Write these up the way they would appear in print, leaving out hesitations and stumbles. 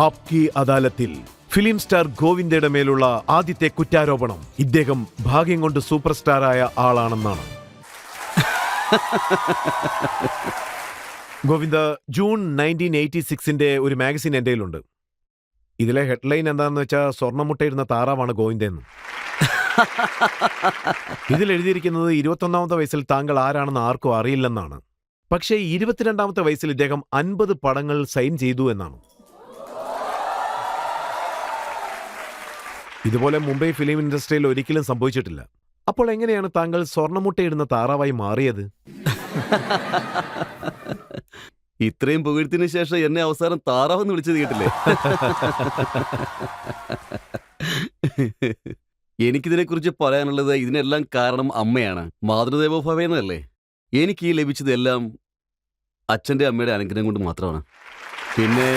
ആപ്കി അദാലത്തിൽ film star ഗോവിന്ദയുടെ മേലുള്ള ആദ്യത്തെ കുറ്റാരോപണം ഇദ്ദേഹം ഭാഗ്യം കൊണ്ട് സൂപ്പർ സ്റ്റാറായ ആളാണെന്നാണ്. ഗോവിന്ദ, ജൂൺ 1986 ഒരു മാഗസിൻ എൻ്റെ കയ്യിലുണ്ട്. ഇതിലെ ഹെഡ്ലൈൻ എന്താണെന്ന് വെച്ചാൽ സ്വർണ്ണമുട്ടയിടുന്ന താറാവാണ് ഗോവിന്ദെന്ന്. ഇതിൽ എഴുതിയിരിക്കുന്നത് 21ാമത്തെ വയസ്സിൽ താങ്കൾ ആരാണെന്ന് ആർക്കും അറിയില്ലെന്നാണ്. പക്ഷേ 22ാമത്തെ വയസ്സിൽ ഇദ്ദേഹം 50 പടങ്ങൾ സൈൻ ചെയ്തു എന്നാണ്. ഇതുപോലെ മുംബൈ ഫിലിം ഇൻഡസ്ട്രിയിൽ ഒരിക്കലും സംഭവിച്ചിട്ടില്ല. അപ്പോൾ എങ്ങനെയാണ് താങ്കൾ സ്വർണ്ണമുട്ടയിടുന്ന താറാവായി മാറിയത്? ഇത്രയും പുകഴ്ത്തിന് ശേഷം എന്നെ അവസാനം താറാവെന്ന് വിളിച്ചത് കേട്ടില്ലേ? എനിക്കിതിനെക്കുറിച്ച് പറയാനുള്ളത്, ഇതിനെല്ലാം കാരണം അമ്മയാണ്. മാതൃദേവോഭവ എന്നല്ലേ. എനിക്ക് ഈ ലഭിച്ചതെല്ലാം അച്ഛൻ്റെ അമ്മയുടെ അനുഗ്രഹം കൊണ്ട് മാത്രമാണ്. പിന്നെ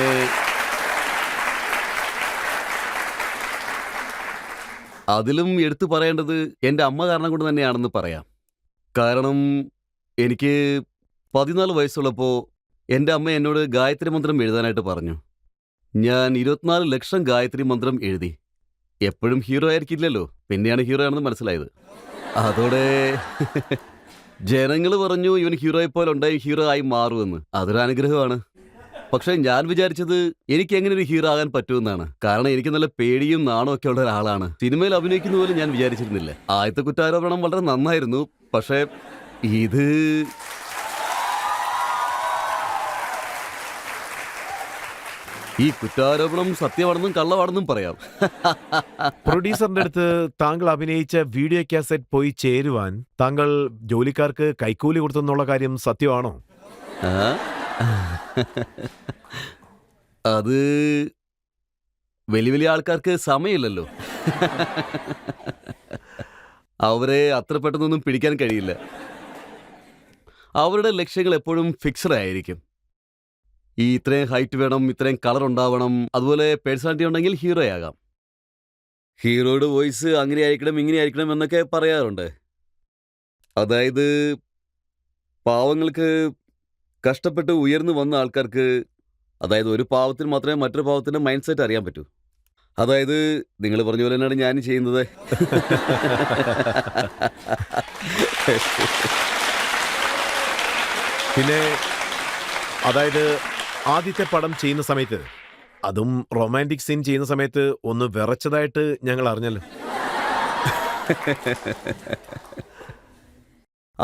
അതിലും എടുത്തു പറയേണ്ടത് എൻ്റെ അമ്മ കാരണം കൊണ്ട് തന്നെയാണെന്ന് പറയാം. കാരണം എനിക്ക് 14 വയസ്സുള്ളപ്പോൾ എൻ്റെ അമ്മ എന്നോട് ഗായത്രി മന്ത്രം എഴുതാനായിട്ട് പറഞ്ഞു. ഞാൻ 24 ലക്ഷം ഗായത്രി മന്ത്രം എഴുതി. എപ്പോഴും ഹീറോ ആയിരിക്കില്ലല്ലോ, പിന്നെയാണ് ഹീറോ ആണെന്ന് മനസ്സിലായത്. അതോടെ ജനങ്ങൾ പറഞ്ഞു ഇവൻ ഹീറോയെ പോലെ ഉണ്ടായി ഹീറോ ആയി മാറുമെന്ന്. അതൊരു അനുഗ്രഹമാണ്. പക്ഷെ ഞാൻ വിചാരിച്ചത് എനിക്ക് എങ്ങനെ ഒരു ഹീറോ ആകാൻ പറ്റുമെന്നാണ്. കാരണം എനിക്ക് നല്ല പേടിയും നാണവും ഒക്കെ ഉള്ള ഒരാളാണ്. സിനിമയിൽ അഭിനയിക്കുന്ന പോലും ഞാൻ വിചാരിച്ചിരുന്നില്ല. ആദ്യത്തെ കുറ്റാരോപണം വളരെ നന്നായിരുന്നു. പക്ഷേ ഈ കുറ്റാരോപണം സത്യമാണെന്നും കള്ളമാണെന്നും പറയാം. പ്രൊഡ്യൂസറിന്റെ അടുത്ത് താങ്കൾ അഭിനയിച്ച വീഡിയോ കാസറ്റ് പോയി ചേരുവാൻ താങ്കൾ ജോലിക്കാർക്ക് കൈക്കൂലി കൊടുത്തെന്നുള്ള കാര്യം സത്യമാണോ? അത് വലിയ വലിയ ആൾക്കാർക്ക് സമയമില്ലല്ലോ. അവരെ അത്ര പെട്ടെന്നൊന്നും പിടിക്കാൻ കഴിയില്ല. അവരുടെ ലക്ഷ്യങ്ങൾ എപ്പോഴും ഫിക്സഡ് ആയിരിക്കും. ഇത്രയും ഹൈറ്റ് വേണം, ഇത്രയും കളർ ഉണ്ടാവണം, അതുപോലെ പേഴ്സണാലിറ്റി ഉണ്ടെങ്കിൽ ഹീറോ ആകാം. ഹീറോയുടെ വോയിസ് അങ്ങനെ ആയിരിക്കണം ഇങ്ങനെ ആയിരിക്കണം എന്നൊക്കെ പറയാറുണ്ട്. അതായത് പാവങ്ങൾക്ക്, കഷ്ടപ്പെട്ട് ഉയർന്നു വന്ന ആൾക്കാർക്ക്, അതായത് ഒരു പാവത്തിന് മാത്രമേ മറ്റൊരു പാവത്തിൻ്റെ മൈൻഡ് സെറ്റ് അറിയാൻ പറ്റൂ. അതായത് നിങ്ങൾ പറഞ്ഞ പോലെ തന്നെയാണ് ഞാനും ചെയ്യുന്നത്. പിന്നെ അതായത് ആദ്യത്തെ പടം ചെയ്യുന്ന സമയത്ത്, അതും റൊമാൻറ്റിക് സീൻ ചെയ്യുന്ന സമയത്ത് ഒന്ന് വിറച്ചതായിട്ട് ഞങ്ങൾ അറിഞ്ഞല്ലോ.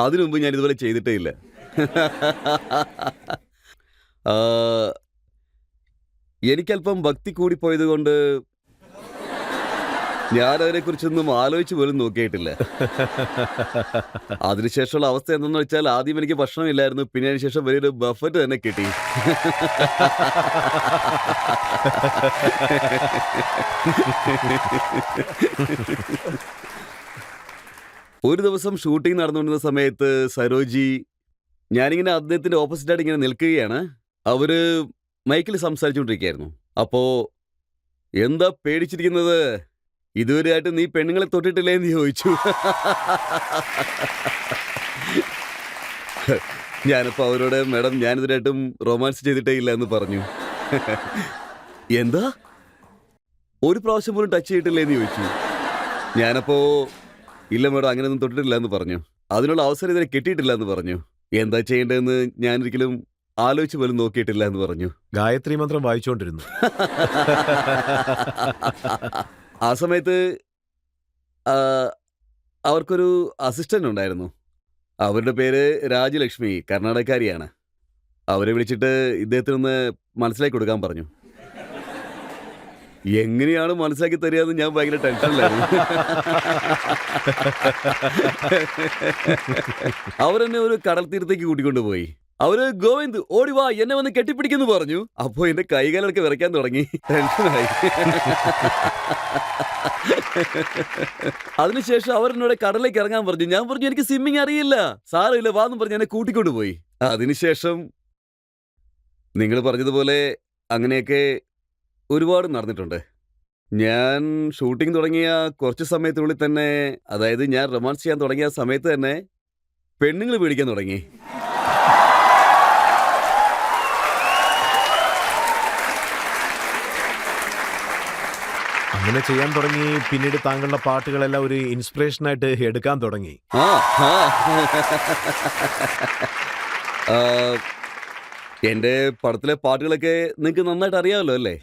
അതിനു മുമ്പ് ഞാൻ ഇതുപോലെ ചെയ്തിട്ടേ ഇല്ല. എനിക്കല്പം ഭക്തി കൂടിപ്പോയത് കൊണ്ട് ഞാനതിനെക്കുറിച്ചൊന്നും ആലോചിച്ച് പോലും നോക്കിയിട്ടില്ല. അതിനുശേഷമുള്ള അവസ്ഥ എന്തെന്ന് വെച്ചാൽ, ആദ്യം എനിക്ക് ഭക്ഷണമില്ലായിരുന്നു, പിന്നെ അതിനുശേഷം വലിയൊരു ബഫറ്റ് തന്നെ കിട്ടി. ഒരു ദിവസം ഷൂട്ടിംഗ് നടന്നുകൊണ്ടിരുന്ന സമയത്ത് സരോജി, ഞാനിങ്ങനെ അദ്ദേഹത്തിൻ്റെ ഓപ്പോസിറ്റായിട്ട് ഇങ്ങനെ നിൽക്കുകയാണ്. അവര് മൈക്കിൽ സംസാരിച്ചുകൊണ്ടിരിക്കുകയായിരുന്നു. അപ്പോൾ എന്താ പേടിച്ചിരിക്കുന്നത്, ഇതുവരെയായിട്ട് നീ പെണ്ണുങ്ങളെ തൊട്ടിട്ടില്ലേ എന്ന് ചോദിച്ചു. ഞാനിപ്പോൾ അവരോട്, മാഡം ഞാനിതുവരെയായിട്ടും റൊമാൻസ് ചെയ്തിട്ടേ ഇല്ല എന്ന് പറഞ്ഞു. എന്താ, ഒരു പ്രാവശ്യം പോലും ടച്ച് ചെയ്തിട്ടില്ലേ എന്ന് ചോദിച്ചു. ഞാനപ്പോൾ ഇല്ല മാഡം, അങ്ങനെയൊന്നും തൊട്ടിട്ടില്ല എന്ന് പറഞ്ഞു. അതിനുള്ള അവസരം ഇതിനെ കിട്ടിയിട്ടില്ല എന്ന് പറഞ്ഞു. എന്താ ചെയ്യേണ്ടതെന്ന് ഞാനൊരിക്കലും ആലോചിച്ച് പോലും നോക്കിയിട്ടില്ല എന്ന് പറഞ്ഞു. ഗായത്രി മന്ത്രം വായിച്ചുകൊണ്ടിരുന്നു. ആ സമയത്ത് അവർക്കൊരു അസിസ്റ്റന്റ് ഉണ്ടായിരുന്നു. അവരുടെ പേര് രാജലക്ഷ്മി, കർണാടകക്കാരിയാണ്. അവരെ വിളിച്ചിട്ട് ഇദ്ദേഹത്തിനൊന്ന് മനസ്സിലാക്കി കൊടുക്കാൻ പറഞ്ഞു. എങ്ങനെയാണ് മനസ്സിലാക്കി തരികയെന്ന് ഞാൻ ഭയങ്കര ടെൻഷനിലായിരുന്നു. അവരെന്നെ ഒരു കടൽ തീരത്തേക്ക് കൂട്ടിക്കൊണ്ടുപോയി. അവര് ഗോവിന്ദ് ഓടിവാ എന്നെ വന്ന് കെട്ടിപ്പിടിക്കുന്നു പറഞ്ഞു. അപ്പോ എന്റെ കൈകാലൊക്കെ വിറയ്ക്കാൻ തുടങ്ങി. ടെൻഷനായി. അതിനുശേഷം അവരെന്നോട് കടലിലേക്ക് ഇറങ്ങാൻ പറഞ്ഞു. ഞാൻ പറഞ്ഞു എനിക്ക് സ്വിമ്മിങ് അറിയില്ല. സാരമില്ല വാന്നും പറഞ്ഞ് എന്നെ കൂട്ടിക്കൊണ്ടുപോയി. അതിനുശേഷം നിങ്ങൾ പറഞ്ഞതുപോലെ അങ്ങനെയൊക്കെ ഒരുപാട് നടന്നിട്ടുണ്ട്. ഞാൻ ഷൂട്ടിംഗ് തുടങ്ങിയ കുറച്ച് സമയത്തിനുള്ളിൽ തന്നെ, അതായത് ഞാൻ റൊമാൻസ് ചെയ്യാൻ തുടങ്ങിയ സമയത്ത് തന്നെ പെണ്ണുങ്ങൾ പേടിക്കാൻ തുടങ്ങി. അങ്ങനെ ചെയ്യാൻ തുടങ്ങി. പിന്നീട് താങ്കളുടെ പാട്ടുകളെല്ലാം ഒരു ഇൻസ്പിറേഷനായിട്ട് എടുക്കാൻ തുടങ്ങി. ആ ആ. ആ, എന്റെ പടത്തിലെ പാട്ടുകളൊക്കെ നിങ്ങൾക്ക് നന്നായിട്ട് അറിയാമല്ലോ അല്ലേ?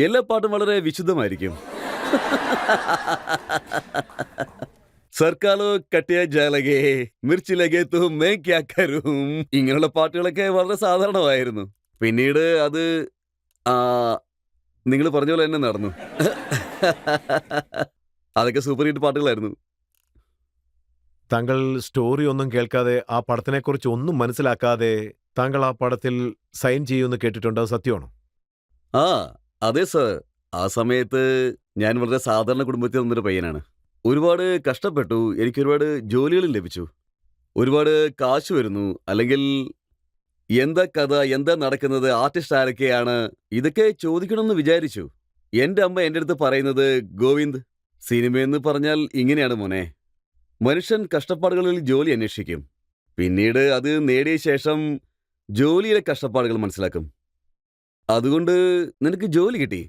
എല്ലാ പാട്ടും വളരെ വിശുദ്ധമായിരിക്കും. സർക്കാലോ കട്ടിയ ജാലകേ മിർച്ചി ലഗേ തോ മേ ക്യാ കരൂം, ഇങ്ങനെയുള്ള പാട്ടുകളൊക്കെ വളരെ സാധാരണമായിരുന്നു. പിന്നീട് അത് നിങ്ങൾ പറഞ്ഞ പോലെ തന്നെ നടന്നു. അതൊക്കെ സൂപ്പർ ഹിറ്റ് പാട്ടുകളായിരുന്നു. താങ്കൾ സ്റ്റോറി ഒന്നും കേൾക്കാതെ, ആ പടത്തിനെക്കുറിച്ച് ഒന്നും മനസ്സിലാക്കാതെ താങ്കൾ ആ പടത്തിൽ സൈൻ ചെയ്യുമെന്ന് കേട്ടിട്ടുണ്ട്. അത് സത്യമാണോ? ആ അതെ സർ. ആ സമയത്ത് ഞാൻ വളരെ സാധാരണ കുടുംബത്തിൽ നിന്നൊരു പയ്യനാണ്. ഒരുപാട് കഷ്ടപ്പെട്ടു. എനിക്ക് ഒരുപാട് ജോലികളും ലഭിച്ചു. ഒരുപാട് കാശ് വരുന്നു. അല്ലെങ്കിൽ എന്താ കഥ, എന്താ നടക്കുന്നത്, ആർട്ടിസ്റ്റ് ആരൊക്കെയാണ്, ഇതൊക്കെ ചോദിക്കണമെന്ന് വിചാരിച്ചു. എൻ്റെ അമ്മ എൻ്റെ അടുത്ത് പറയുന്നത്, ഗോവിന്ദ്, സിനിമയെന്ന് പറഞ്ഞാൽ ഇങ്ങനെയാണ് മോനെ. മനുഷ്യൻ കഷ്ടപ്പാടുകളിൽ ജോലി അന്വേഷിക്കും. പിന്നീട് അത് നേടിയ ശേഷം ജോലിയിലെ കഷ്ടപ്പാടുകൾ മനസ്സിലാക്കും. അതുകൊണ്ട് നിനക്ക് ജോലി കിട്ടി.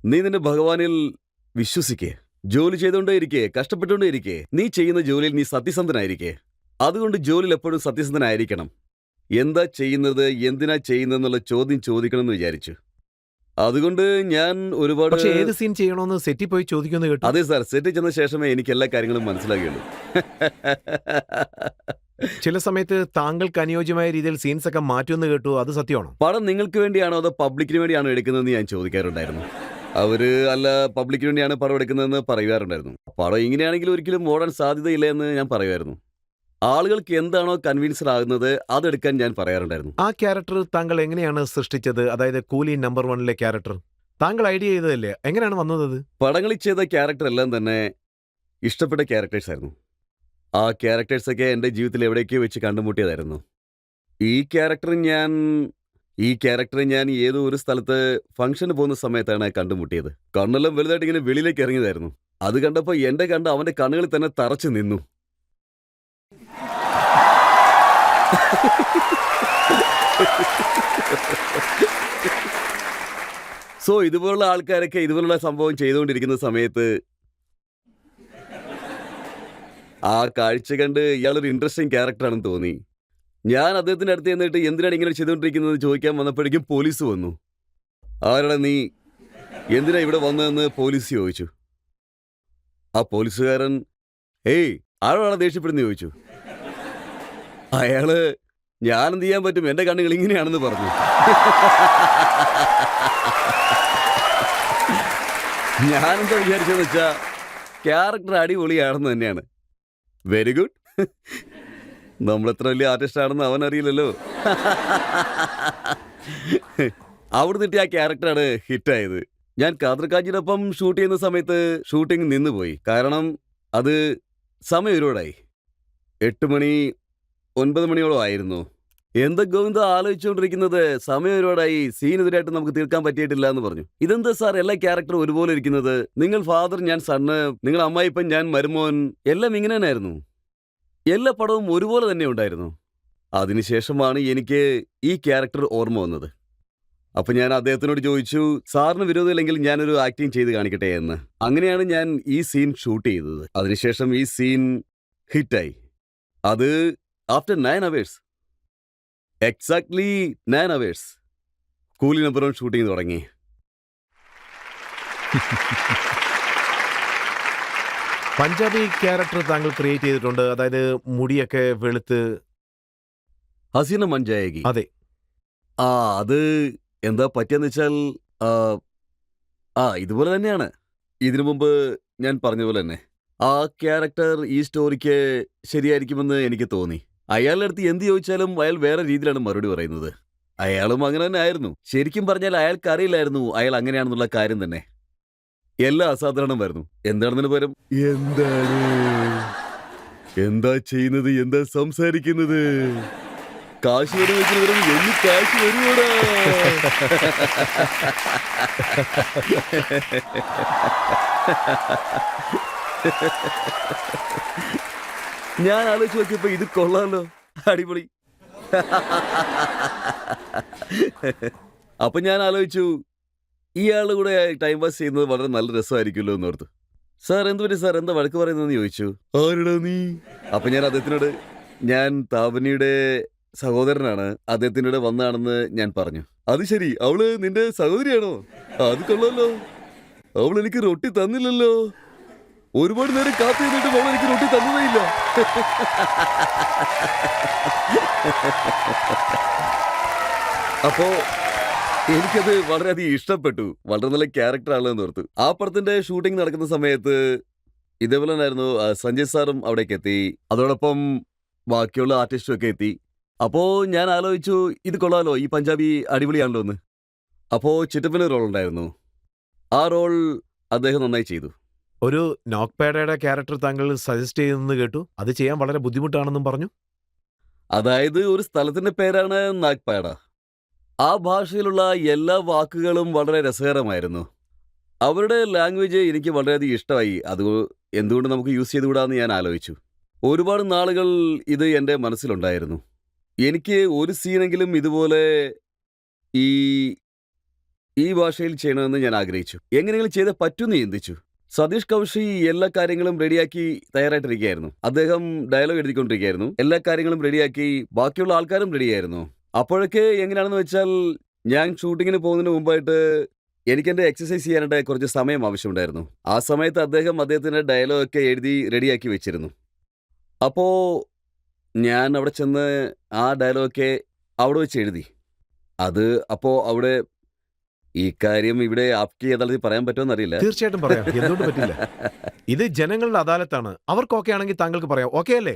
നീ നിന്റെ ഭഗവാനിൽ വിശ്വസിക്കേ. ജോലി ചെയ്തുകൊണ്ടേ ഇരിക്കേ, കഷ്ടപ്പെട്ടുകൊണ്ടേ ഇരിക്കേ. നീ ചെയ്യുന്ന ജോലിയിൽ നീ സത്യസന്ധനായിരിക്കേ. അതുകൊണ്ട് ജോലിയിൽ എപ്പോഴും സത്യസന്ധനായിരിക്കണം. എന്താ ചെയ്യുന്നത്, എന്തിനാ ചെയ്യുന്നതെന്നുള്ള ചോദ്യം ചോദിക്കണമെന്ന് വിചാരിച്ചു. അതുകൊണ്ട് ഞാൻ ഒരുപാട്. പക്ഷെ ഏത് സീൻ ചെയ്യണമെന്ന് സെറ്റിൽ പോയി ചോദിക്കുമെന്ന് കേട്ടു. അതെ സാർ, സെറ്റിൽ ചെന്ന ശേഷമേ എനിക്ക് എല്ലാ കാര്യങ്ങളും മനസ്സിലാകുകയുള്ളൂ. ചില സമയത്ത് താങ്കൾക്ക് അനുയോജ്യമായ രീതിയിൽ സീൻസ് ഒക്കെ മാറ്റുമെന്ന് കേട്ടു. അത് സത്യമാണോ? പടം നിങ്ങൾക്ക് വേണ്ടിയാണോ അതോ പബ്ലിക്കിന് വേണ്ടിയാണോ എടുക്കുന്നതെന്ന് ഞാൻ ചോദിക്കാറുണ്ടായിരുന്നു. അവര് അല്ല, പബ്ലിക്കിന് വേണ്ടിയാണ് പടം എടുക്കുന്നതെന്ന് പറയുവാറുണ്ടായിരുന്നു. പടം ഇങ്ങനെയാണെങ്കിൽ ഒരിക്കലും ഓടാൻ സാധ്യതയില്ല എന്ന് ഞാൻ പറയുമായിരുന്നു. ആളുകൾക്ക് എന്താണോ കൺവിൻസ്ഡ് ആകുന്നത് അതെടുക്കാൻ ഞാൻ പറയാറുണ്ടായിരുന്നു. ആ ക്യാരക്ടർ താങ്കൾ എങ്ങനെയാണ് സൃഷ്ടിച്ചത്? അതായത് കൂലി നമ്പർ 1-ലെ ക്യാരക്ടർ താങ്കൾ ഐഡിയ ചെയ്തതല്ലേ? എങ്ങനെയാണ് വന്നത്? പടങ്ങളിൽ ചെയ്ത ക്യാരക്ടർ എല്ലാം തന്നെ ഇഷ്ടപ്പെട്ട ക്യാരക്ടേഴ്സ് ആയിരുന്നു. ആ ക്യാരക്ടേഴ്സൊക്കെ എൻ്റെ ജീവിതത്തിൽ എവിടേക്കോ വെച്ച് കണ്ടുമുട്ടിയതായിരുന്നു. ഈ ക്യാരക്ടറെ ഞാൻ ഏതോ ഒരു സ്ഥലത്ത് ഫംഗ്ഷന് പോകുന്ന സമയത്താണ് കണ്ടുമുട്ടിയത്. കണ്ണെല്ലാം വലുതായിട്ട് ഇങ്ങനെ വെളിയിലേക്ക് ഇറങ്ങിയതായിരുന്നു. അത് കണ്ടപ്പോൾ എൻ്റെ കണ്ട് അവൻ്റെ കണ്ണുകളിൽ തന്നെ തറച്ചു നിന്നു. സോ ഇതുപോലുള്ള ആൾക്കാരൊക്കെ ഇതുപോലുള്ള സംഭവം ചെയ്തുകൊണ്ടിരിക്കുന്ന സമയത്ത് ആ കാഴ്ച കണ്ട് ഇയാളൊരു ഇൻട്രസ്റ്റിംഗ് ക്യാരക്ടറാണെന്ന് തോന്നി. ഞാൻ അദ്ദേഹത്തിൻ്റെ അടുത്ത് ചെന്നിട്ട് എന്തിനാണ് ഇങ്ങനെ ചെയ്തുകൊണ്ടിരിക്കുന്നത് ചോദിക്കാൻ വന്നപ്പോഴേക്കും പോലീസ് വന്നു. ആരാടാ നീ, എന്തിനാ ഇവിടെ വന്നതെന്ന് പോലീസ് ചോദിച്ചു. ആ പോലീസുകാരൻ, ഏയ് ആരോടാണ് ദേഷ്യപ്പെടുന്നു ചോദിച്ചു. അയാള്, ഞാനെന്ത് ചെയ്യാൻ പറ്റും, എൻ്റെ കണ്ണുകൾ ഇങ്ങനെയാണെന്ന് പറഞ്ഞു. ഞാനെന്താ വിചാരിച്ചെന്ന് വെച്ചാ ക്യാരക്ടർ അടിപൊളിയാണെന്ന് തന്നെയാണ്. Very good. നമ്മളെത്ര വലിയ ആർട്ടിസ്റ്റ് ആണെന്ന് അവൻ അറിയില്ലല്ലോ. അവിടെ നിന്നിട്ട് ആ ക്യാരക്ടറാണ് ഹിറ്റായത്. ഞാൻ കാതർക്കാജിനൊപ്പം ഷൂട്ട് ചെയ്യുന്ന സമയത്ത് ഷൂട്ടിംഗ് നിന്നുപോയി. കാരണം അത് സമയം ഒരുപാടായി. 8 മണി 9 മണിയോളം ആയിരുന്നു. എന്താ ഗോവിന്ദ ആലോചിച്ചുകൊണ്ടിരിക്കുന്നത്, സമയം ഒരുപാടായി, സീൻ ഇതിനായിട്ട് നമുക്ക് തീർക്കാൻ പറ്റിയിട്ടില്ല എന്ന് പറഞ്ഞു. ഇതെന്താ സാർ എല്ലാ ക്യാരക്ടറും ഒരുപോലെ ഇരിക്കുന്നത്? നിങ്ങൾ ഫാദർ, ഞാൻ സണ്ണ്, നിങ്ങൾ അമ്മായിപ്പൻ, ഞാൻ മരുമോൻ, എല്ലാം ഇങ്ങനെ തന്നെയായിരുന്നു. എല്ലാ പടവും ഒരുപോലെ തന്നെ ഉണ്ടായിരുന്നു. അതിനുശേഷമാണ് എനിക്ക് ഈ ക്യാരക്ടർ ഓർമ്മ വന്നത്. അപ്പം ഞാൻ അദ്ദേഹത്തിനോട് ചോദിച്ചു, സാറിന് വിരോധമില്ലെങ്കിൽ ഞാനൊരു ആക്ടിങ് ചെയ്ത് കാണിക്കട്ടെ എന്ന്. അങ്ങനെയാണ് ഞാൻ ഈ സീൻ ഷൂട്ട് ചെയ്തത്. അതിനുശേഷം ഈ സീൻ ഹിറ്റായി. അത് ആഫ്റ്റർ 9 hours, എക്സാക്ട്ലി 9 hours കൂലി നമ്പർ 1 ഷൂട്ടിംഗ് തുടങ്ങി. പഞ്ചാബി ക്യാരക്ടർ താങ്കൾ ക്രിയേറ്റ് ചെയ്തിട്ടുണ്ട്. അതായത് മുടിയൊക്കെ വെളുത്ത്. ഹസീന മഞ്ചായകി. അതെ. അത് എന്താ പറ്റിയെന്ന് വെച്ചാൽ ഇതുപോലെ തന്നെയാണ്. ഇതിനു മുമ്പ് ഞാൻ പറഞ്ഞ പോലെ തന്നെ ആ ക്യാരക്ടർ ഈ സ്റ്റോറിക്ക് ശരിയായിരിക്കുമെന്ന് എനിക്ക് തോന്നി. അയാളുടെ അടുത്ത് എന്ത് ചോദിച്ചാലും അയാൾ വേറെ രീതിയിലാണ് മറുപടി പറയുന്നത്. അയാളും അങ്ങനെ തന്നെ ആയിരുന്നു. ശരിക്കും പറഞ്ഞാൽ അയാൾക്ക് അറിയില്ലായിരുന്നു അയാൾ അങ്ങനെയാണെന്നുള്ള കാര്യം തന്നെ. എല്ലാം അസാധാരണമായിരുന്നു. എന്താണെന്നതിന് പകരം എന്താണ്, എന്താ ചെയ്യുന്നത്, എന്താ സംസാരിക്കുന്നത്, കാശ് വരുമ്പോഴേക്കും എണ്ണി കാശ് വരുവോടാ. ഞാൻ ആലോചിച്ച് നോക്കിയപ്പോ ഇത് കൊള്ളാമല്ലോ, അടിപൊളി. അപ്പൊ ഞാൻ ആലോചിച്ചു, ഇയാളുടെ കൂടെ ടൈം പാസ് ചെയ്യുന്നത് വളരെ നല്ല രസമായിരിക്കുമല്ലോ എന്ന് ഓർത്തു. സാർ എന്ത് പറ്റി സാർ, എന്താ വഴക്ക് പറയുന്നതെന്ന് ചോദിച്ചു. ആരുടാ നീ? അപ്പൊ ഞാൻ അദ്ദേഹത്തിനോട് ഞാൻ താപനിയുടെ സഹോദരനാണ്, അദ്ദേഹത്തിൻ്റെ കൂടെ വന്നതാണെന്ന് ഞാൻ പറഞ്ഞു. അത് ശരി, അവള് നിന്റെ സഹോദരിയാണോ? അത് കൊള്ളാലോ. അവൾ എനിക്ക് റൊട്ടി തന്നില്ലല്ലോ. ഒരുപാട് നേരം കാത്തു നിന്നിട്ട് അവൾ എനിക്ക് റൊട്ടി തന്നതേ ഇല്ല. അപ്പോ എനിക്കത് വളരെയധികം ഇഷ്ടപ്പെട്ടു. വളരെ നല്ല ക്യാരക്ടർ ആണെന്ന് ഓർത്തു. ആ പടത്തിന്റെ ഷൂട്ടിംഗ് നടക്കുന്ന സമയത്ത് ഇതേപോലെ തന്നെയായിരുന്നു. സഞ്ജയ് സാറും അവിടേക്ക് എത്തി, അതോടൊപ്പം ബാക്കിയുള്ള ആർട്ടിസ്റ്റും ഒക്കെ എത്തി. അപ്പോ ഞാൻ ആലോചിച്ചു, ഇത് കൊള്ളാലോ, ഈ പഞ്ചാബി അടിപൊളിയാണല്ലോ എന്ന്. അപ്പോ ചിറ്റപ്പന് റോൾ ഉണ്ടായിരുന്നു. ആ റോൾ അദ്ദേഹം നന്നായി ചെയ്തു. ഒരു നോക്പേഡയുടെ ക്യാരക്ടർ താങ്കൾ സജസ്റ്റ് ചെയ്യുന്നത് കേട്ടു. അത് ചെയ്യാൻ വളരെ ബുദ്ധിമുട്ടാണെന്നും പറഞ്ഞു. അതായത് ഒരു സ്ഥലത്തിന്റെ പേരാണ് നാഗ്പാഡ. ആ ഭാഷയിലുള്ള എല്ലാ വാക്കുകളും വളരെ രസകരമായിരുന്നു. അവരുടെ ലാംഗ്വേജ് എനിക്ക് വളരെയധികം ഇഷ്ടമായി. അത് എന്തുകൊണ്ട് നമുക്ക് യൂസ് ചെയ്തുകൂടാന്ന് ഞാൻ ആലോചിച്ചു. ഒരുപാട് നാളുകൾ ഇത് എൻ്റെ മനസ്സിലുണ്ടായിരുന്നു. എനിക്ക് ഒരു സീനെങ്കിലും ഇതുപോലെ ഈ ഈ ഭാഷയിൽ ചെയ്യണമെന്ന് ഞാൻ ആഗ്രഹിച്ചു. എങ്ങനെയെങ്കിലും ചെയ്തേ പറ്റുമെന്ന് ചിന്തിച്ചു. സതീഷ് കൗശി എല്ലാ കാര്യങ്ങളും റെഡിയാക്കി തയ്യാറായിട്ടിരിക്കുകയായിരുന്നു. അദ്ദേഹം ഡയലോഗ് എഴുതിക്കൊണ്ടിരിക്കുകയായിരുന്നു. എല്ലാ കാര്യങ്ങളും റെഡിയാക്കി, ബാക്കിയുള്ള ആൾക്കാരും റെഡിയായിരുന്നു. അപ്പോഴൊക്കെ എങ്ങനെയാണെന്ന് വെച്ചാൽ, ഞാൻ ഷൂട്ടിങ്ങിന് പോകുന്നതിന് മുമ്പായിട്ട് എനിക്ക് എൻ്റെ എക്സസൈസ് ചെയ്യാനായിട്ട് കുറച്ച് സമയം ആവശ്യമുണ്ടായിരുന്നു. ആ സമയത്ത് അദ്ദേഹത്തിൻ്റെ ഡയലോഗ് ഒക്കെ എഴുതി റെഡിയാക്കി വെച്ചിരുന്നു. അപ്പോൾ ഞാൻ അവിടെ ചെന്ന് ആ ഡയലോഗൊക്കെ അവിടെ വെച്ച് എഴുതി. അത് അപ്പോൾ അവിടെ ഈ കാര്യം ഇവിടെ ആപ്റ്റ് യഥാർത്ഥത്തിൽ പറയാൻ പറ്റുമെന്ന് അറിയില്ല. തീർച്ചയായിട്ടും പറയാം, എന്തുകൊണ്ട് പറ്റില്ല. ഇത് ജനങ്ങളുടെ അദാലത്താണ്. അവർക്ക് ഓക്കെ ആണെങ്കിൽ താങ്കൾക്ക് പറയാം. ഓക്കെ അല്ലേ?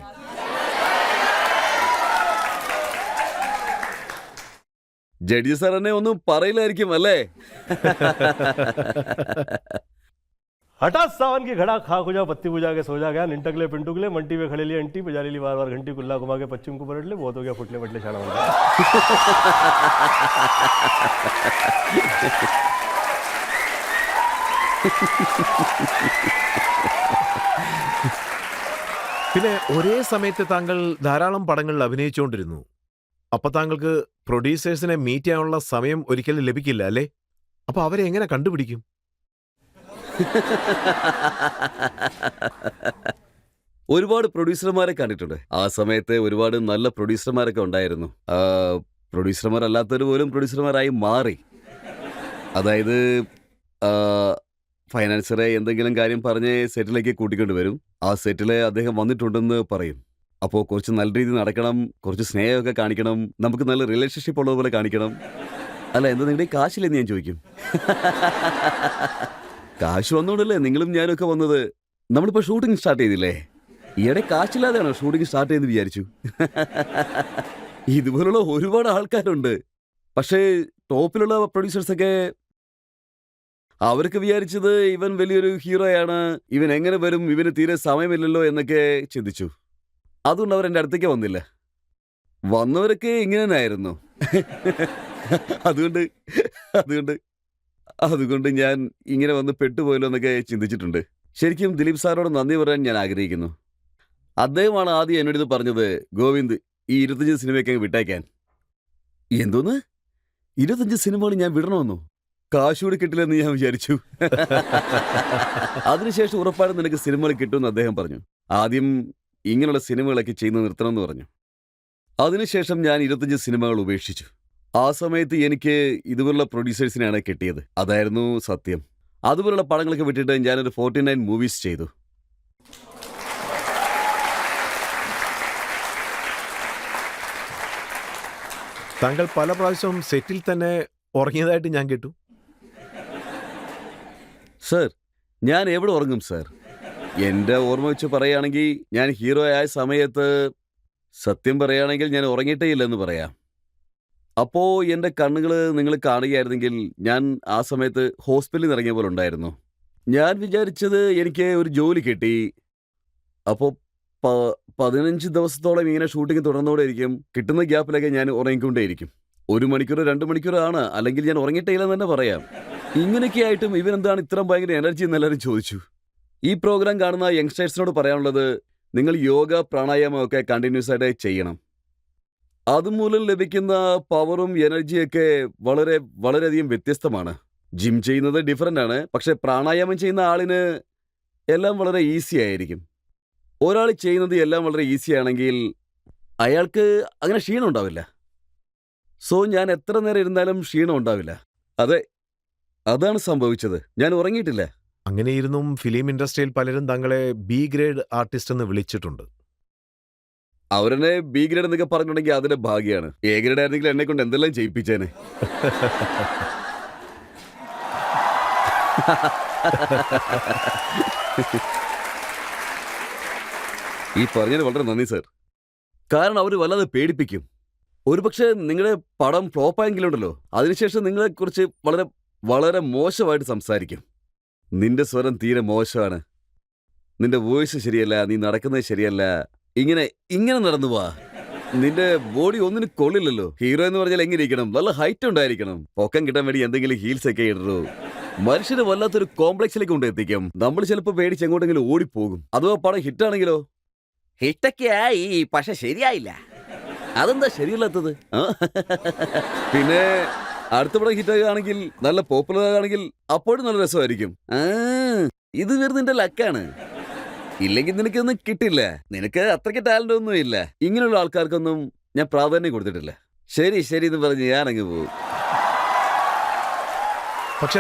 ജഡ്ജി സാർ എന്നെ ഒന്നും പറയില്ലായിരിക്കും അല്ലേ? हटा सावन की घड़ा खाक हो जा, पत्ती बुझा के सो जा गया, निंटकले पिंटुकले मंटी पे खड़े लिए अंटी बजा ली बार बार घंटी, कुल्ला घुमा के पश्चिम को पलट ले, बहुत हो गया फुटले बटले छाना बन गया. പിന്നെ ഒരേ സമയത്ത് താങ്കൾ ധാരാളം പടങ്ങളിൽ അഭിനയിച്ചുകൊണ്ടിരുന്നു. അപ്പൊ താങ്കൾക്ക് പ്രൊഡ്യൂസേഴ്സിനെ മീറ്റ് ചെയ്യാനുള്ള സമയം ഒരിക്കലും ലഭിക്കില്ല അല്ലേ? അപ്പൊ അവരെ എങ്ങനെ കണ്ടുപിടിക്കും? ഒരുപാട് പ്രൊഡ്യൂസർമാരെ കണ്ടിട്ടുണ്ട്. ആ സമയത്ത് ഒരുപാട് നല്ല പ്രൊഡ്യൂസർമാരൊക്കെ ഉണ്ടായിരുന്നു. പ്രൊഡ്യൂസർമാരല്ലാത്തവർ പോലും പ്രൊഡ്യൂസർമാരായി മാറി. അതായത് ഫൈനാൻസറെ എന്തെങ്കിലും കാര്യം പറഞ്ഞ് സെറ്റിലേക്ക് കൂട്ടിക്കൊണ്ട് വരും. ആ സെറ്റിൽ അദ്ദേഹം വന്നിട്ടുണ്ടെന്ന് പറയും. അപ്പോൾ കുറച്ച് നല്ല രീതിയിൽ നടക്കണം, കുറച്ച് സ്നേഹമൊക്കെ കാണിക്കണം, നമുക്ക് നല്ല റിലേഷൻഷിപ്പ് ഉള്ളതുപോലെ കാണിക്കണം. അല്ല, എന്താ നിങ്ങളുടെ കാശില്ലെന്ന് ഞാൻ ചോദിക്കും. കാശ് വന്നോണ്ടല്ലേ നിങ്ങളും ഞാനും ഒക്കെ വന്നത്. നമ്മളിപ്പോൾ ഷൂട്ടിംഗ് സ്റ്റാർട്ട് ചെയ്തില്ലേ? ഈയിടെ കാശില്ലാതെയാണോ ഷൂട്ടിംഗ് സ്റ്റാർട്ട് ചെയ്തെന്ന് വിചാരിച്ചു. ഇതുപോലുള്ള ഒരുപാട് ആൾക്കാരുണ്ട്. പക്ഷേ ടോപ്പിലുള്ള പ്രൊഡ്യൂസേഴ്സൊക്കെ അവർക്ക് വിചാരിച്ചത് ഇവൻ വലിയൊരു ഹീറോയാണ്, ഇവൻ എങ്ങനെ വരും, ഇവന് തീരെ സമയമില്ലല്ലോ എന്നൊക്കെ ചിന്തിച്ചു. അതുകൊണ്ട് അവർ എൻ്റെ അടുത്തേക്ക് വന്നില്ല. വന്നവരൊക്കെ ഇങ്ങനെ തന്നെ ആയിരുന്നു. അതുകൊണ്ട് ഞാൻ ഇങ്ങനെ വന്ന് പെട്ടുപോയല്ലോ എന്നൊക്കെ ചിന്തിച്ചിട്ടുണ്ട്. ശരിക്കും ദിലീപ് സാറിനോട് നന്ദി പറയാൻ ഞാൻ ആഗ്രഹിക്കുന്നു. അദ്ദേഹമാണ് ആദ്യം എന്നോട് ഇത് പറഞ്ഞത്, ഗോവിന്ദ് ഈ 25 സിനിമയൊക്കെ വിട്ടേക്കാൻ. എന്തോന്ന് 25 സിനിമകൾ ഞാൻ വിടണമെന്നോ? കാശൂടെ കിട്ടില്ലെന്ന് ഞാൻ വിചാരിച്ചു. അതിനുശേഷം ഉറപ്പായിട്ടും നിനക്ക് സിനിമകൾ കിട്ടുമെന്ന് അദ്ദേഹം പറഞ്ഞു. ആദ്യം ഇങ്ങനെയുള്ള സിനിമകളൊക്കെ ചെയ്യുന്നത് നിർത്തണമെന്ന് പറഞ്ഞു. അതിനുശേഷം ഞാൻ 25 സിനിമകൾ ഉപേക്ഷിച്ചു. ആ സമയത്ത് എനിക്ക് ഇതുപോലുള്ള പ്രൊഡ്യൂസേഴ്സിനെയാണ് കിട്ടിയത്. അതായിരുന്നു സത്യം. അതുപോലുള്ള പടങ്ങളൊക്കെ വിട്ടിട്ട് ഞാനൊരു 49 മൂവീസ് ചെയ്തു. താങ്കൾ പല പ്രാവശ്യവും സെറ്റിൽ തന്നെ ഉറങ്ങിയതായിട്ട് ഞാൻ കേട്ടു. സർ, ഞാൻ എവിടെ ഉറങ്ങും സർ? എൻ്റെ ഓർമ്മ വെച്ച് പറയുകയാണെങ്കിൽ ഞാൻ ഹീറോ ആയ സമയത്ത് സത്യം പറയുകയാണെങ്കിൽ ഞാൻ ഉറങ്ങിയിട്ടേ ഇല്ലെന്ന് പറയാം. അപ്പോൾ എൻ്റെ കണ്ണുകൾ നിങ്ങൾ കാണുകയായിരുന്നെങ്കിൽ ഞാൻ ആ സമയത്ത് ഹോസ്പിറ്റലിൽ നിന്ന് ഇറങ്ങിയ പോലെ ഉണ്ടായിരുന്നു. ഞാൻ വിചാരിച്ചത് എനിക്ക് ഒരു ജോലി കിട്ടി. അപ്പോൾ 15 ദിവസത്തോളം ഇങ്ങനെ ഷൂട്ടിംഗ് തുടർന്നുകൊണ്ടേയിരിക്കും. കിട്ടുന്ന ഗ്യാപ്പിലൊക്കെ ഞാൻ ഉറങ്ങിക്കൊണ്ടേയിരിക്കും. 1 മണിക്കൂറോ 2 മണിക്കൂറോ ആണ്, അല്ലെങ്കിൽ ഞാൻ ഉറങ്ങിയിട്ടേ ഇല്ലെന്ന് തന്നെ പറയാം. ഇങ്ങനെയൊക്കെ ആയിട്ടും ഇവനെന്താണ് ഇത്ര ഭയങ്കര എനർജി എന്ന് എല്ലാവരും ചോദിച്ചു. ഈ പ്രോഗ്രാം കാണുന്ന യങ്സ്റ്റേഴ്സിനോട് പറയാനുള്ളത്, നിങ്ങൾ യോഗ പ്രാണായാമമൊക്കെ കണ്ടിന്യൂസ് ആയിട്ട് ചെയ്യണം. അതുമൂലം ലഭിക്കുന്ന പവറും എനർജിയൊക്കെ വളരെയധികം വ്യത്യസ്തമാണ്. ജിം ചെയ്യുന്നത് ഡിഫറൻ്റ് ആണ്, പക്ഷെ പ്രാണായാമം ചെയ്യുന്ന ആളിന് എല്ലാം വളരെ ഈസി ആയിരിക്കും. ഒരാൾ ചെയ്യുന്നത് എല്ലാം വളരെ ഈസി ആണെങ്കിൽ അയാൾക്ക് അങ്ങനെ ക്ഷീണം ഉണ്ടാവില്ല. സോ ഞാൻ എത്ര നേരം ഇരുന്നാലും ക്ഷീണം ഉണ്ടാവില്ല. അതെ, അതാണ് സംഭവിച്ചത്. ഞാൻ ഉറങ്ങിയിട്ടില്ല. അങ്ങനെയിരുന്നും ഫിലിം ഇൻഡസ്ട്രിയിൽ പലരും താങ്കളെ ബി ഗ്രേഡ് ആർട്ടിസ്റ്റ് എന്ന് വിളിച്ചിട്ടുണ്ട്. അവരെന്നെ ബി ഗ്രേഡ് എന്നൊക്കെ പറഞ്ഞിട്ടുണ്ടെങ്കിൽ അതിന്റെ ഭാഗ്യമാണ്. എ ഗ്രേഡ് ആയിരുന്നെങ്കിൽ എന്നെ കൊണ്ട് എന്തെല്ലാം ചെയ്യിപ്പിച്ചേനെ. ഈ പറഞ്ഞതിന് വളരെ നന്ദി സർ. കാരണം അവർ വല്ലാതെ പേടിപ്പിക്കും. ഒരുപക്ഷെ നിങ്ങളുടെ പടം ഫ്ലോപ്പായെങ്കിലും ഉണ്ടല്ലോ, അതിനുശേഷം നിങ്ങളെക്കുറിച്ച് വളരെ വളരെ മോശമായിട്ട് സംസാരിക്കും. നിന്റെ സ്വരം തീരെ മോശമാണ്, നിന്റെ വോയിസ് ശരിയല്ല, നീ നടക്കുന്നത് ശരിയല്ല, ഇങ്ങനെ ഇങ്ങനെ നടന്നു പോവാ, നിന്റെ ബോഡി ഒന്നിനും കൊള്ളില്ലല്ലോ. ഹീറോ എന്ന് പറഞ്ഞാൽ എങ്ങനെ ഇരിക്കണം? നല്ല ഹൈറ്റ് ഉണ്ടായിരിക്കണം. പൊക്കം കിട്ടാൻ വേണ്ടി എന്തെങ്കിലും ഹീൽസ് ഒക്കെ ഇടൂ. മനുഷ്യന് വല്ലാത്തൊരു കോംപ്ലക്സിലേക്ക് കൊണ്ട് എത്തിക്കും. നമ്മൾ ചിലപ്പോൾ പേടിച്ച് എങ്ങോട്ടെങ്കിലും ഓടിപ്പോകും. അഥവാ പടം ഹിറ്റാണെങ്കിലോ? ഹിറ്റൊക്കെ ആയി, പക്ഷെ ശരിയായില്ല. അതെന്താ ശരിയല്ലാത്തത്? പിന്നെ അടുത്ത പടം ഹിറ്റാകുകയാണെങ്കിൽ, നല്ല പോപ്പുലർ ആകുകയാണെങ്കിൽ അപ്പോഴും നല്ല രസമായിരിക്കും. ഇത് വെറുതെ നിന്റെ ലക്കാണ്. ഇല്ലെങ്കിൽ നിനക്കൊന്നും കിട്ടില്ല. നിനക്ക് അത്രയ്ക്ക് ടാലന്റ് ഒന്നും ഇല്ല. ഇങ്ങനെയുള്ള ആൾക്കാർക്കൊന്നും ഞാൻ പ്രാധാന്യം കൊടുത്തിട്ടില്ല. ശരി ശരി എന്ന് പറഞ്ഞ് ഞാനങ്ങ് പോകും. പക്ഷെ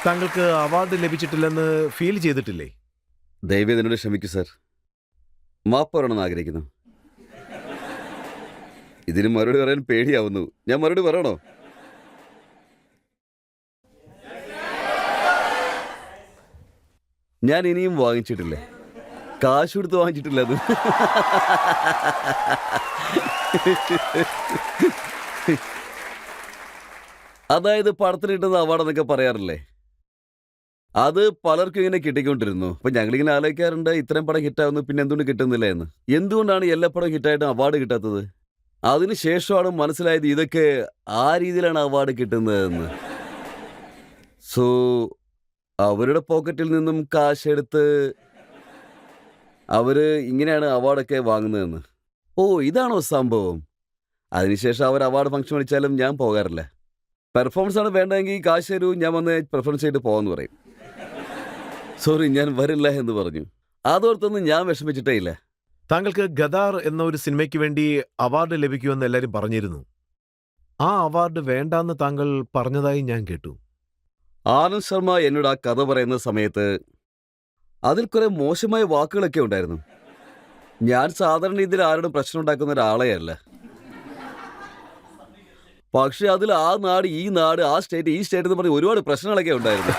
താങ്കൾക്ക് അവാർഡ് ലഭിച്ചിട്ടില്ലെന്ന് ഫീൽ ചെയ്തിട്ടില്ലേ? ദയവേദി എന്നോട് ക്ഷമിക്കൂ സാർ. മാപ്പ് പറയണമെന്ന് ആഗ്രഹിക്കുന്നു. ഇതിന് മറുപടി പറയാൻ പേടിയാവുന്നു. ഞാൻ മറുപടി പറയണോ? ഞാൻ ഇനിയും വാങ്ങിച്ചിട്ടില്ലേ. കാശ് കൊടുത്ത് വാങ്ങിച്ചിട്ടില്ല അത്. അതായത് പടത്തിന് കിട്ടുന്ന അവാർഡ് എന്നൊക്കെ പറയാറില്ലേ, അത് പലർക്കും ഇങ്ങനെ കിട്ടിക്കൊണ്ടിരുന്നു. അപ്പൊ ഞങ്ങളിങ്ങനെ ആലോചിക്കാറുണ്ട്, ഇത്രയും പടം ഹിറ്റാവുന്നു, പിന്നെ എന്തുകൊണ്ട് കിട്ടുന്നില്ല എന്ന്. എന്തുകൊണ്ടാണ് എല്ലാ പടം ഹിറ്റായിട്ടും അവാർഡ് കിട്ടാത്തത്? അതിനുശേഷമാണ് മനസ്സിലായത് ഇതൊക്കെ ആ രീതിയിലാണ് അവാർഡ് കിട്ടുന്നതെന്ന്. സോ അവരുടെ പോക്കറ്റിൽ നിന്നും കാശെടുത്ത് അവര് ഇങ്ങനെയാണ് അവാർഡൊക്കെ വാങ്ങുന്നതെന്ന്. ഓ, ഇതാണോ സംഭവം? അതിനുശേഷം അവർ അവാർഡ് ഫംഗ്ഷൻ വിളിച്ചാലും ഞാൻ പോകാറില്ല. പെർഫോമൻസ് ആണ് വേണ്ടതെങ്കിൽ കാശ് തരൂ, ഞാൻ വന്ന് പെർഫോമൻസ് ചെയ്തിട്ട് പോകാമെന്ന് പറയും. സോറി, ഞാൻ വരില്ല എന്ന് പറഞ്ഞു. അതോർത്തൊന്നും ഞാൻ വിഷമിച്ചിട്ടേ ഇല്ല. താങ്കൾക്ക് ഗദാർ എന്ന ഒരു സിനിമയ്ക്ക് വേണ്ടി അവാർഡ് ലഭിക്കുമെന്ന് എല്ലാവരും പറഞ്ഞിരുന്നു. ആ അവാർഡ് വേണ്ടാന്ന് താങ്കൾ പറഞ്ഞതായി ഞാൻ കേട്ടു. ആനന്ദ് ശർമ്മ എന്നോട് ആ കഥ പറയുന്ന സമയത്ത് അതിൽ കുറെ മോശമായ വാക്കുകളൊക്കെ ഉണ്ടായിരുന്നു. ഞാൻ സാധാരണ രീതിയിൽ ആരോടും പ്രശ്നം ഉണ്ടാക്കുന്ന ഒരാളെ അല്ല. പക്ഷെ അതിൽ ആ നാട്, ഈ നാട്, ആ സ്റ്റേറ്റ്, ഈ സ്റ്റേറ്റ് എന്ന് പറഞ്ഞ് ഒരുപാട് പ്രശ്നങ്ങളൊക്കെ ഉണ്ടായിരുന്നു.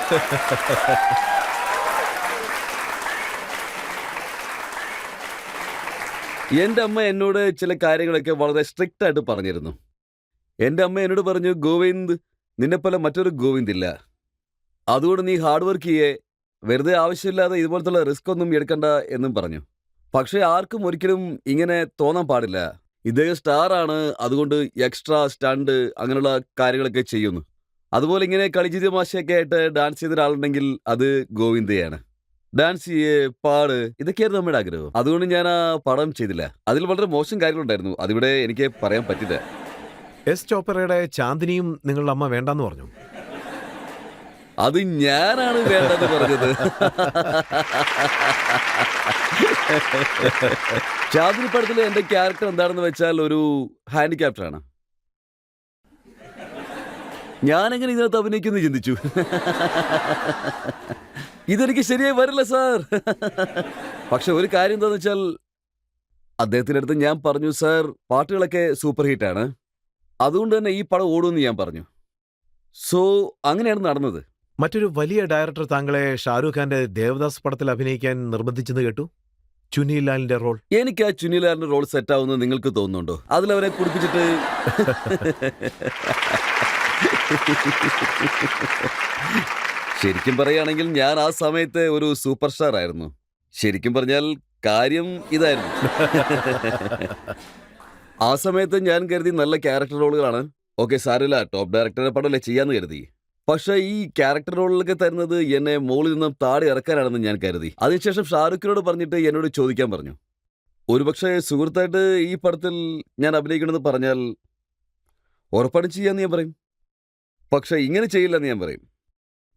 എൻ്റെ അമ്മ എന്നോട് ചില കാര്യങ്ങളൊക്കെ വളരെ സ്ട്രിക്റ്റ് ആയിട്ട് പറഞ്ഞിരുന്നു. എൻ്റെ അമ്മ എന്നോട് പറഞ്ഞു, ഗോവിന്ദ്, നിന്നെപ്പോലെ മറ്റൊരു ഗോവിന്ദ് ഇല്ല. അതുകൊണ്ട് നീ ഹാർഡ് വർക്ക് ചെയ്യേ, വെറുതെ ആവശ്യമില്ലാതെ ഇതുപോലത്തുള്ള റിസ്ക് ഒന്നും എടുക്കണ്ട എന്നും പറഞ്ഞു. പക്ഷേ ആർക്കും ഒരിക്കലും ഇങ്ങനെ തോന്നാൻ പാടില്ല. ഇദ്ദേഹം സ്റ്റാറാണ്, അതുകൊണ്ട് എക്സ്ട്രാ സ്റ്റണ്ട് അങ്ങനെയുള്ള കാര്യങ്ങളൊക്കെ ചെയ്യുന്നു. അതുപോലെ ഇങ്ങനെ കളിചിരി മാഷയൊക്കെ ആയിട്ട് ഡാൻസ് ചെയ്ത ഒരാളുണ്ടെങ്കിൽ അത് ഗോവിന്ദയാണ്. ഡാൻസ് ചെയ്യേ, പാട്, ഇതൊക്കെയായിരുന്നു നമ്മുടെ ആഗ്രഹം. അതുകൊണ്ട് ഞാൻ ആ പടം ചെയ്തില്ല. അതിൽ വളരെ മോശം കാര്യങ്ങളുണ്ടായിരുന്നു, അതിവിടെ എനിക്ക് പറയാൻ പറ്റില്ല. എസ് ചോപ്രയുടെ ചാന്ദിനിയും നിങ്ങളുടെ അമ്മ വേണ്ടാന്ന് പറഞ്ഞു. അത് ഞാനാണ് വേണ്ടെന്ന് പറഞ്ഞത്. ചാന്ദിനി പടത്തിലെ എന്റെ ക്യാരക്ടർ എന്താണെന്ന് വെച്ചാൽ ഒരു ഹാൻഡിക്യാപ്റ്ററാണ്. ഞാനെങ്ങനെ ഇതിനകത്ത് അഭിനയിക്കുന്നു ചിന്തിച്ചു. ഇതെനിക്ക് ശരിയായി വരില്ല സാർ. പക്ഷെ ഒരു കാര്യം എന്താണെന്ന് വെച്ചാൽ, അദ്ദേഹത്തിൻ്റെ അടുത്ത് ഞാൻ പറഞ്ഞു, സാർ പാട്ടുകളൊക്കെ സൂപ്പർ ഹിറ്റാണ്, അതുകൊണ്ട് തന്നെ ഈ പടം ഓടുമെന്ന് ഞാൻ പറഞ്ഞു. സോ അങ്ങനെയാണ് നടന്നത്. മറ്റൊരു വലിയ ഡയറക്ടർ താങ്കളെ ഷാരൂഖ് ഖാന്റെ ദേവദാസ് പടത്തിൽ അഭിനയിക്കാൻ നിർബന്ധിച്ചെന്ന് കേട്ടു. ചുനിലാലിന്റെ റോൾ. എനിക്ക് ആ ചുനിലാലിന്റെ റോൾ സെറ്റ് ആവുമെന്ന് നിങ്ങൾക്ക് തോന്നുന്നുണ്ടോ? അതിലവരെ കുടിപ്പിച്ചിട്ട് ശരിക്കും പറയുകയാണെങ്കിൽ ഞാൻ ആ സമയത്ത് ഒരു സൂപ്പർ സ്റ്റാർ ആയിരുന്നു. ശരിക്കും പറഞ്ഞാൽ കാര്യം ഇതായിരുന്നു. ആ സമയത്ത് ഞാൻ കരുതി നല്ല ക്യാരക്ടർ റോളുകളാണ്, ഓക്കെ സാരില്ല, ടോപ്പ് ഡയറക്ടറുടെ പടമല്ലേ ചെയ്യാന്ന് കരുതി. പക്ഷെ ഈ ക്യാരക്ടർ റോളിലൊക്കെ തരുന്നത് എന്നെ മുകളിൽ നിന്നും താടി ഇറക്കാനാണെന്ന് ഞാൻ കരുതി. അതിനുശേഷം ഷാരൂഖിനോട് പറഞ്ഞിട്ട് എന്നോട് ചോദിക്കാൻ പറഞ്ഞു. ഒരുപക്ഷെ സുഹൃത്തായിട്ട് ഈ പടത്തിൽ ഞാൻ അഭിനയിക്കണമെന്ന് പറഞ്ഞാൽ ഉറപ്പാണ് ചെയ്യാന്ന് ഞാൻ പറയും. പക്ഷെ ഇങ്ങനെ ചെയ്യില്ലെന്ന് ഞാൻ പറയും.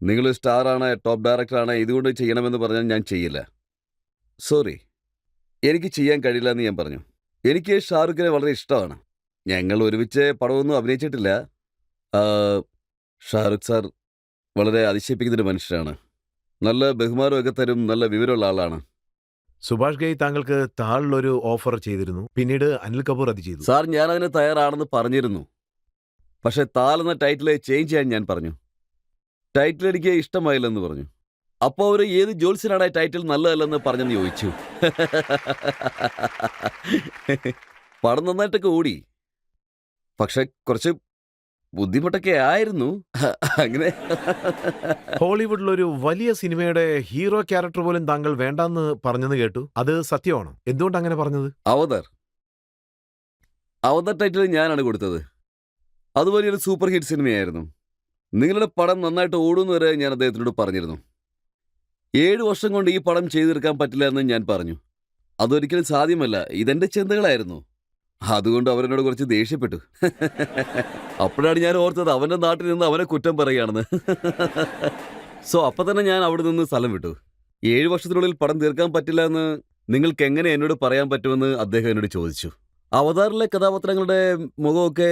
നിങ്ങൾ സ്റ്റാറാണ്, ടോപ്പ് ഡയറക്ടറാണ്, ഇതുകൊണ്ട് ചെയ്യണമെന്ന് പറഞ്ഞാൽ ഞാൻ ചെയ്യില്ല. സോറി, എനിക്ക് ചെയ്യാൻ കഴിയില്ല എന്ന് ഞാൻ പറഞ്ഞു. എനിക്ക് ഷാറുഖിനെ വളരെ ഇഷ്ടമാണ്. ഞങ്ങൾ ഒരുമിച്ച് പടമൊന്നും അഭിനയിച്ചിട്ടില്ല. ആ, ഷാറുഖ് സാർ വളരെ അതിശയിപ്പിക്കുന്നൊരു മനുഷ്യരാണ്. നല്ല ബഹുമാനമൊക്കെ തരും, നല്ല വിവരമുള്ള ആളാണ്. സുഭാഷ് ഘൈ താങ്കൾക്ക് താളിലൊരു ഓഫർ ചെയ്തിരുന്നു. പിന്നീട് അനിൽ കപൂർ അത് ചെയ്തു. സാർ, ഞാൻ അതിന് തയ്യാറാണെന്ന് പറഞ്ഞിരുന്നു. പക്ഷെ താൽ എന്ന ടൈറ്റിൽ ചേഞ്ച് ചെയ്യാൻ ഞാൻ പറഞ്ഞു. ടൈറ്റിൽ എനിക്ക് ഇഷ്ടമായില്ലെന്ന് പറഞ്ഞു. അപ്പോൾ അവർ ഏത് ജോത്സ്യനാണ് ആ ടൈറ്റിൽ നല്ലതല്ലെന്ന് പറഞ്ഞെന്ന് ചോദിച്ചു. പടം നന്നായിട്ടൊക്കെ ഓടി, പക്ഷെ കുറച്ച് ബുദ്ധിമുട്ടൊക്കെ ആയിരുന്നു. അങ്ങനെ ഹോളിവുഡിലൊരു വലിയ സിനിമയുടെ ഹീറോ ക്യാരക്ടർ പോലും താങ്കൾ വേണ്ടാന്ന് പറഞ്ഞെന്ന് കേട്ടു. അത് സത്യമാണോ? എന്തുകൊണ്ട് അങ്ങനെ പറഞ്ഞത്? അവതാർ ടൈറ്റിൽ ഞാനാണ് കൊടുത്തത്. അത് വലിയൊരു സൂപ്പർ ഹിറ്റ് സിനിമയായിരുന്നു. നിങ്ങളുടെ പടം നന്നായിട്ട് ഓടുന്നു വരെ ഞാൻ അദ്ദേഹത്തിനോട് പറഞ്ഞിരുന്നു. 7 വർഷം കൊണ്ട് ഈ പടം ചെയ്തു തീർക്കാൻ പറ്റില്ല എന്ന് ഞാൻ പറഞ്ഞു. അതൊരിക്കലും സാധ്യമല്ല. ഇതെന്റെ ചിന്തകളായിരുന്നു. അതുകൊണ്ട് അവരെന്നോട് കുറച്ച് ദേഷ്യപ്പെട്ടു. അപ്പോഴാണ് ഞാൻ ഓർത്തത് അവന്റെ നാട്ടിൽ നിന്ന് അവനെ കുറ്റം പറയുകയാണെന്ന്. സോ അപ്പം തന്നെ ഞാൻ അവിടെ നിന്ന് സ്ഥലം വിട്ടു. 7 വർഷത്തിനുള്ളിൽ പടം തീർക്കാൻ പറ്റില്ല എന്ന് നിങ്ങൾക്ക് എങ്ങനെ എന്നോട് പറയാൻ പറ്റുമെന്ന് അദ്ദേഹം എന്നോട് ചോദിച്ചു. അവതാറിലെ കഥാപാത്രങ്ങളുടെ മുഖമൊക്കെ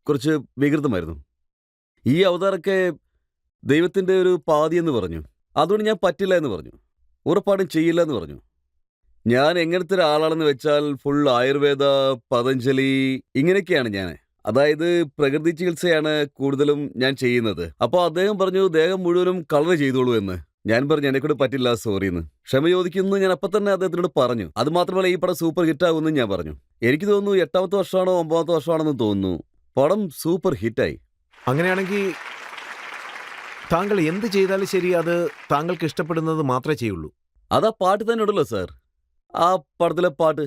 കുറച്ച് വികൃതമായിരുന്നു. ഈ അവതാറൊക്കെ ദൈവത്തിന്റെ ഒരു പാതി എന്ന് പറഞ്ഞു. അതുകൊണ്ട് ഞാൻ പറ്റില്ല എന്ന് പറഞ്ഞു. ഉറപ്പാടും ചെയ്യില്ല എന്ന് പറഞ്ഞു. ഞാൻ എങ്ങനത്തെ ഒരാളാണെന്ന് വെച്ചാൽ ഫുൾ ആയുർവേദ, പതഞ്ജലി ഇങ്ങനെയൊക്കെയാണ് ഞാൻ. അതായത് പ്രകൃതി ചികിത്സയാണ് കൂടുതലും ഞാൻ ചെയ്യുന്നത്. അപ്പോൾ അദ്ദേഹം പറഞ്ഞു ദേഹം മുഴുവനും കളർ ചെയ്തോളൂ എന്ന്. ഞാൻ പറഞ്ഞു എന്നെക്കൂടെ പറ്റില്ല, സോറി എന്ന്. ക്ഷമ ചോദിക്കുന്നു ഞാൻ അപ്പം തന്നെ അദ്ദേഹത്തിനോട് പറഞ്ഞു. അത് മാത്രമല്ല ഈ പടം സൂപ്പർ ഹിറ്റാകുമെന്നും ഞാൻ പറഞ്ഞു. എനിക്ക് തോന്നുന്നു 8ാമത്തെ വർഷമാണോ 9ാമത്തെ വർഷമാണെന്ന് തോന്നുന്നു പടം സൂപ്പർ ഹിറ്റായി. അങ്ങനെയാണെങ്കിൽ താങ്കൾ എന്ത് ചെയ്താലും ശരി, അത് താങ്കൾക്ക് ഇഷ്ടപ്പെടുന്നത് മാത്രമേ ചെയ്യുള്ളൂ. അതാ പാട്ട് തന്നെ ഉണ്ടല്ലോ സാർ, ആ പടത്തിലെ പാട്ട്.